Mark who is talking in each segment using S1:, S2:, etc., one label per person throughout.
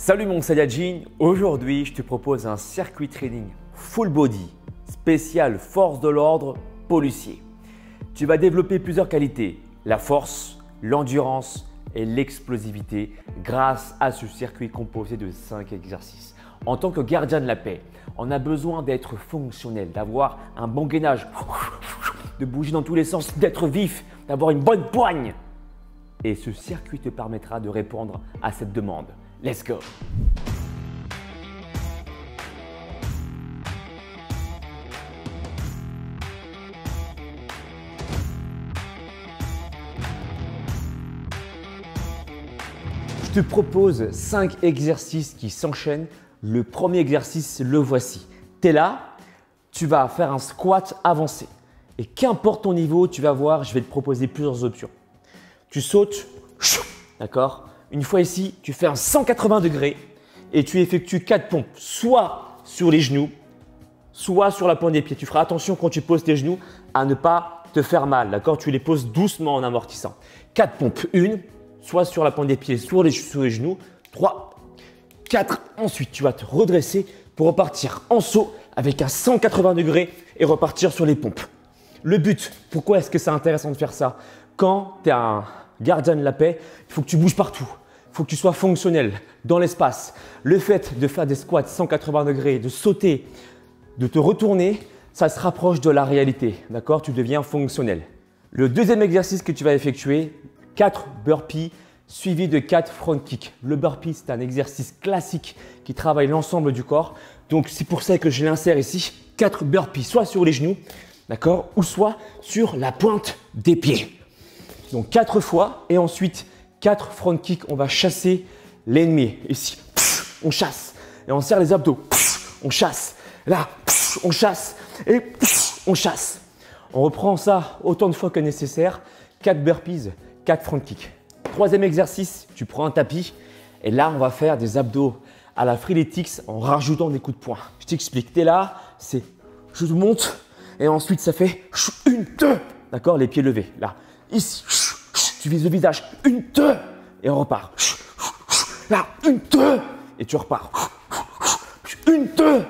S1: Salut mon Saiyajin, aujourd'hui je te propose un circuit training full body spécial force de l'ordre policier. Tu vas développer plusieurs qualités, la force, l'endurance et l'explosivité grâce à ce circuit composé de 5 exercices. En tant que gardien de la paix, on a besoin d'être fonctionnel, d'avoir un bon gainage, de bouger dans tous les sens, d'être vif, d'avoir une bonne poigne. Et ce circuit te permettra de répondre à cette demande. Let's go! Je te propose 5 exercices qui s'enchaînent. Le premier exercice, le voici. Tu es là, tu vas faire un squat avancé. Et qu'importe ton niveau, tu vas voir, je vais te proposer plusieurs options. Tu sautes, d'accord? Une fois ici, tu fais un 180 degrés et tu effectues 4 pompes, soit sur les genoux, soit sur la pointe des pieds. Tu feras attention quand tu poses tes genoux à ne pas te faire mal, d'accord? Tu les poses doucement en amortissant. 4 pompes, une, soit sur la pointe des pieds, sur les genoux, 3, 4. Ensuite, tu vas te redresser pour repartir en saut avec un 180 degrés et repartir sur les pompes. Le but, pourquoi est-ce que c'est intéressant de faire ça? Quand tu es un gardien de la paix, il faut que tu bouges partout. Il faut que tu sois fonctionnel dans l'espace. Le fait de faire des squats 180 degrés, de sauter, de te retourner, ça se rapproche de la réalité. D'accord? Tu deviens fonctionnel. Le deuxième exercice que tu vas effectuer, 4 burpees suivis de 4 front kicks. Le burpee, c'est un exercice classique qui travaille l'ensemble du corps. Donc, c'est pour ça que je l'insère ici. 4 burpees, soit sur les genoux, d'accord, ou soit sur la pointe des pieds. Donc 4 fois et ensuite 4 front kicks, on va chasser l'ennemi. Ici, on chasse et on serre les abdos, on chasse. Là, on chasse et on chasse. On reprend ça autant de fois que nécessaire. 4 burpees, 4 front kicks. Troisième exercice, tu prends un tapis et là, on va faire des abdos à la freeletics en rajoutant des coups de poing. Je t'explique, tu es là, c'est je monte et ensuite ça fait 1, 2, d'accord, les pieds levés. Là, ici, tu vises le visage, 1, 2, et on repart. Là, 1, 2, et tu repars. 1, 2.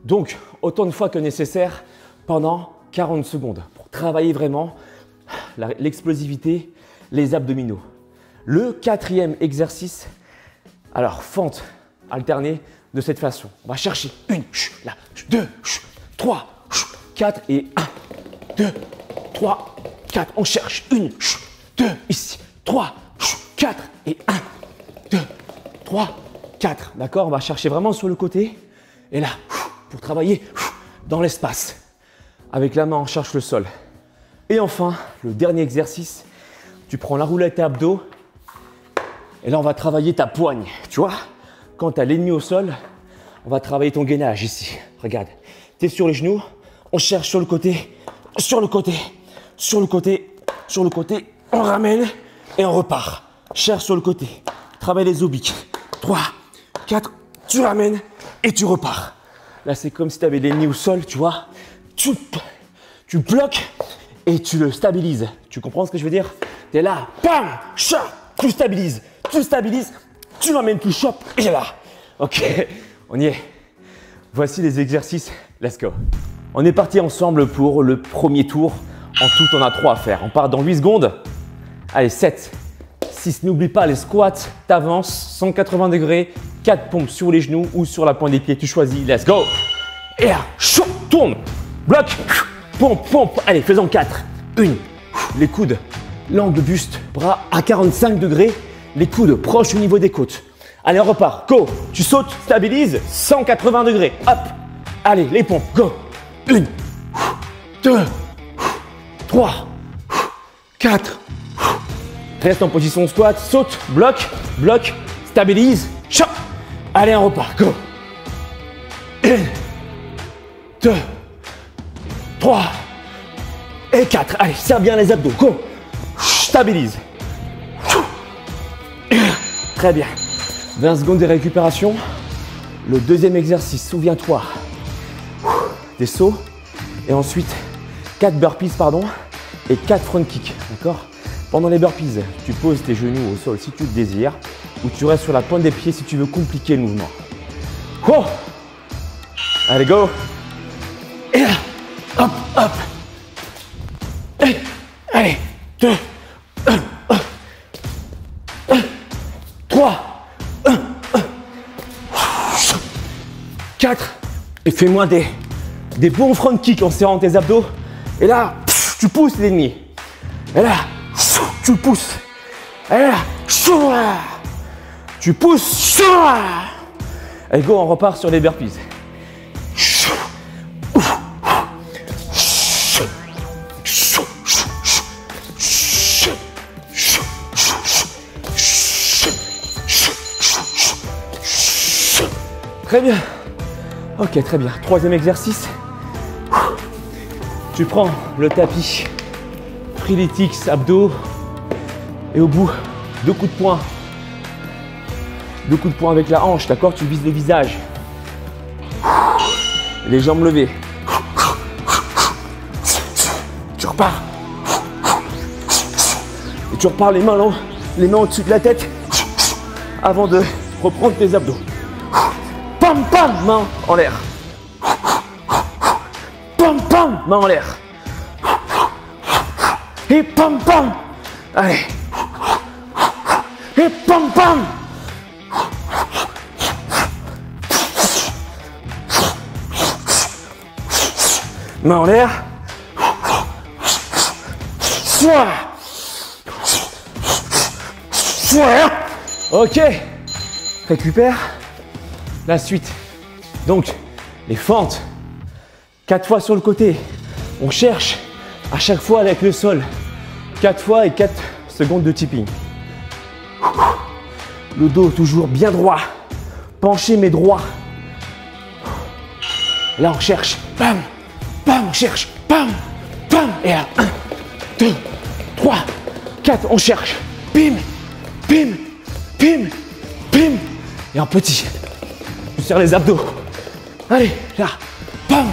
S1: Donc, autant de fois que nécessaire pendant 40 secondes pour travailler vraiment l'explosivité, les abdominaux. Le quatrième exercice, alors fente alternée de cette façon. On va chercher 1, là, 2, 3, 4 et 1, 2, 3, 4. On cherche 1, 2, ici, 3, 4 et 1, 2, 3, 4. D'accord? On va chercher vraiment sur le côté. Et là, pour travailler dans l'espace. Avec la main, on cherche le sol. Et enfin, le dernier exercice, tu prends la roulette à abdos. Et là, on va travailler ta poigne. Tu vois? Quand tu as l'ennemi au sol, on va travailler ton gainage ici. Regarde, tu es sur les genoux. On cherche sur le côté, sur le côté, sur le côté, sur le côté. On ramène et on repart. Cherche sur le côté. Travaille les obliques. 3, 4, tu ramènes et tu repars. Là, c'est comme si tu avais l'ennemi au sol, tu vois. Tu bloques et tu le stabilises. Tu comprends ce que je veux dire? Tu es là, bam, chop, tu stabilises, tu l'emmènes, tu chopes et là. Ok, on y est. Voici les exercices. Let's go. On est parti ensemble pour le premier tour. En tout, on a 3 à faire. On part dans 8 secondes. Allez, 7, 6. N'oublie pas les squats. Tu avances 180 degrés. 4 pompes sur les genoux ou sur la pointe des pieds. Tu choisis. Let's go. Et là, tourne. Bloc. Pompe, pompe. Allez, faisons 4. 1. Les coudes. L'angle buste. Bras à 45 degrés. Les coudes proches au niveau des côtes. Allez, on repart. Go. Tu sautes, stabilise. 180 degrés. Hop. Allez, les pompes. Go. 1, 2, 3, 4. Reste en position squat, saute, bloc, bloc, stabilise, chop. Allez, on repart, go. 1, 2, 3 et 4. Allez, serre bien les abdos, go. Stabilise. Très bien. 20 secondes de récupération. Le deuxième exercice, souviens-toi, des sauts et ensuite 4 burpees et 4 front kicks, d'accord? Pendant les burpees, tu poses tes genoux au sol si tu le désires. ou tu restes sur la pointe des pieds si tu veux compliquer le mouvement. Oh! Allez, go! Et là, hop, hop. Et, allez, 2, 1, 3, 4. Et fais-moi des bons front kicks en serrant tes abdos. Et là, tu pousses l'ennemi. Et là, tu le pousses. Et là, tu pousses. Allez, go, on repart sur les burpees. Très bien. Ok, très bien. Troisième exercice. Tu prends le tapis Freeletics abdos et au bout, 2 coups de poing. 2 coups de poing avec la hanche, d'accord? Tu vises le visage. Les jambes levées. Tu repars. Et tu repars les mains au-dessus de la tête avant de reprendre tes abdos. Pam pam, main en l'air. Pam pam, main en l'air. Et pam pam. Allez. Et pam pam. Main en l'air. Ok. Récupère. La suite. Donc, les fentes. 4 fois sur le côté. On cherche à chaque fois avec le sol. 4 fois et 4 secondes de tipping. Le dos toujours bien droit. Penché mais droit. Là, on cherche. Bam, bam, on cherche. Bam, bam. Et là, 1, 2, 3, 4. On cherche. Bim, bim, bim, bim. Et en petit. Tu serres les abdos. Allez, là. Bam,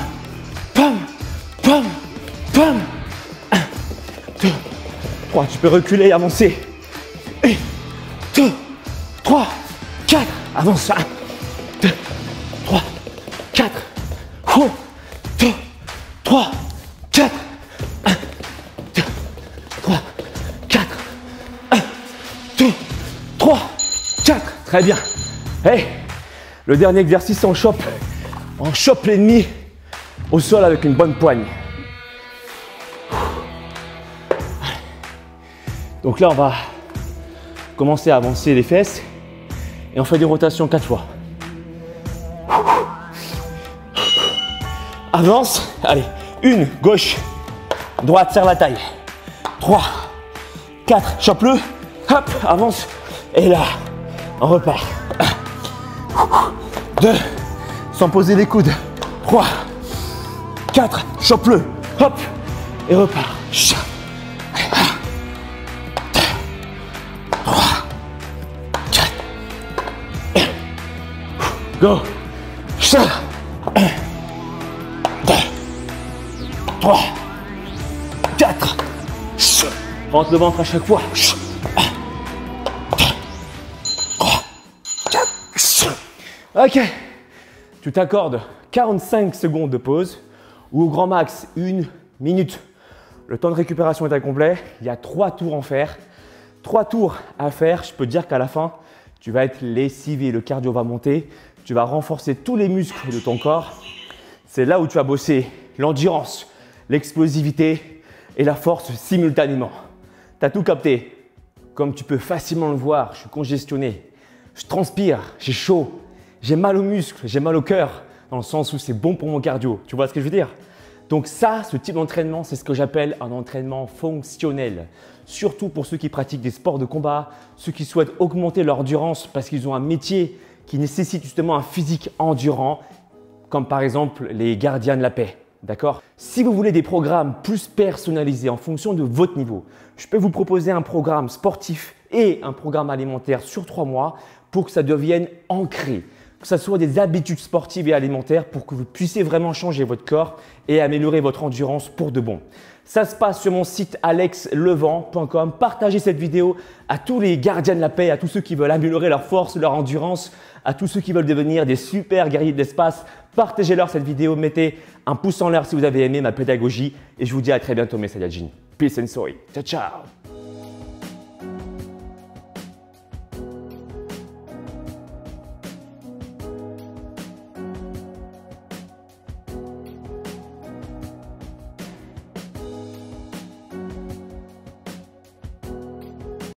S1: bam, bam, bam. 1, 2, 3. Tu peux reculer et avancer. 1, 2, 3, 4. Avance. 1, 2, 3, 4. 1, 2, 3, 4. 1, 2, 3, 4. 1, 2, 3, 4. Très bien. Hey, le dernier exercice, on chope l'ennemi au sol avec une bonne poigne. Donc là, on va commencer à avancer les fesses et on fait des rotations 4 fois. Avance. Allez, 1, gauche, droite, serre la taille. 3, 4, chope-le. Hop, avance. Et là, on repart. 2, sans poser les coudes. 3, 4, chope-le. Hop, et repart. 2, 3, 4. Go. 1, 2, 3, 4. Rentre le ventre à chaque fois. 1, 2, 3, 4. Ok. Tu t'accordes 45 secondes de pause ou au grand max 1 minute. Le temps de récupération est incomplet. Il y a 3 tours à faire. 3 tours à faire. Je peux te dire qu'à la fin, tu vas être lessivé. Le cardio va monter. Tu vas renforcer tous les muscles de ton corps. C'est là où tu vas bosser l'endurance, l'explosivité et la force simultanément. Tu as tout capté. Comme tu peux facilement le voir, je suis congestionné. Je transpire, j'ai chaud. J'ai mal aux muscles, j'ai mal au cœur, dans le sens où c'est bon pour mon cardio. Tu vois ce que je veux dire? Donc ça, ce type d'entraînement, c'est ce que j'appelle un entraînement fonctionnel. Surtout pour ceux qui pratiquent des sports de combat, ceux qui souhaitent augmenter leur endurance parce qu'ils ont un métier qui nécessite justement un physique endurant, comme par exemple les gardiens de la paix. D'accord? Si vous voulez des programmes plus personnalisés en fonction de votre niveau, je peux vous proposer un programme sportif et un programme alimentaire sur 3 mois pour que ça devienne ancré. Que ce soit des habitudes sportives et alimentaires pour que vous puissiez vraiment changer votre corps et améliorer votre endurance pour de bon. Ça se passe sur mon site alexlevent.com. Partagez cette vidéo à tous les gardiens de la paix, à tous ceux qui veulent améliorer leur force, leur endurance, à tous ceux qui veulent devenir des super guerriers de l'espace. Partagez-leur cette vidéo, mettez un pouce en l'air si vous avez aimé ma pédagogie et je vous dis à très bientôt mes Saiyajins. Peace and soy. Ciao, ciao.